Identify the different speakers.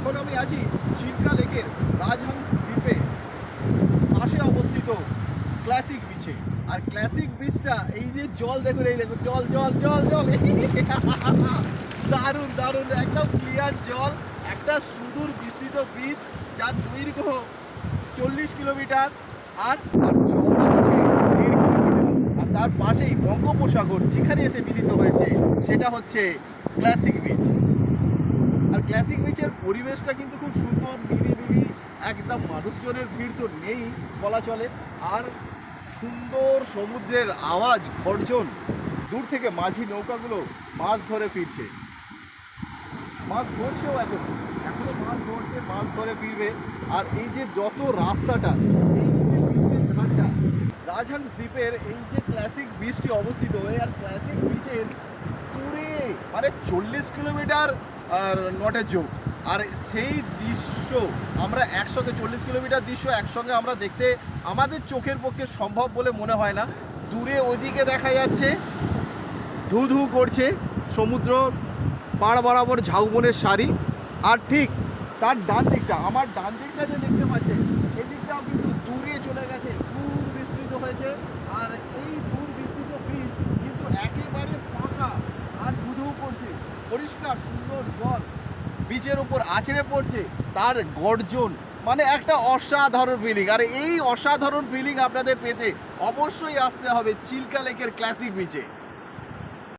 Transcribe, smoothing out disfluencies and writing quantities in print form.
Speaker 1: এখন আমি আছি চিল্কা লেকের রাজহাংস দ্বীপে পাশে অবস্থিত ক্লাসিক বিচে। আর ক্লাসিক বিচটা এই যে জল দেখুন, এই দেখুন জল জল জল জল দারুণ দারুণ, একদম ক্লিয়ার জল। একটা সুদূর বিস্তৃত বিচ যার দৈর্ঘ্য 40 কিলোমিটার আর চওড়া হচ্ছে 1.5 কিলোমিটার। আর তার পাশেই বঙ্গোপসাগর যেখানে এসে মিলিত হয়েছে সেটা হচ্ছে ক্লাসিক বিচ। আর ক্লাসিক বিচের পরিবেশটা কিন্তু খুব সুন্দর, নিরিবিলি, একদম মানুষজনের ভিড় তো নেই বলা চলে। আর সুন্দর সমুদ্রের আওয়াজ, গর্জন, দূর থেকে মাঝি নৌকাগুলো মাছ ধরে ফিরছে, মাছ ধরছেও এখনো মাছ ধরছে, মাছ ধরে ফিরবে। আর এই যে যত রাস্তাটা, এই যে বিচের ঘাটটা, রাজহাংস দ্বীপের এই যে ক্লাসিক বিচটি অবস্থিত, আর ক্লাসিক বিচের দূরে মানে 40 কিলোমিটার আর নটের যোগ। আর সেই দৃশ্য আমরা একসঙ্গে 40 কিলোমিটার দৃশ্য একসঙ্গে আমরা দেখতে আমাদের চোখের পক্ষে সম্ভব বলে মনে হয় না। দূরে ওইদিকে দেখা যাচ্ছে ধু ধু করছে সমুদ্র পাড় বরাবর ঝাউবনের সারি। আর ঠিক তার ডান দিকটা, আমার ডান দিকটা যে দেখতে পাচ্ছেন, এই দিকটাও কিন্তু দূরে চলে গেছে, দূর বিস্তৃত হয়েছে। আর এই দূর বিস্তৃত বীজ কিন্তু একেবারে ফাঁকা আর ধুধু করছে, পরিষ্কার সুন্দর জল বীজের উপর আছড়ে পড়ছে, তার গর্জন মানে একটা অসাধারণ ফিলিং। আর এই অসাধারণ ফিলিং আপনাদের পেতে অবশ্যই আসতে হবে চিল্কা লেকের ক্লাসিক বিচে।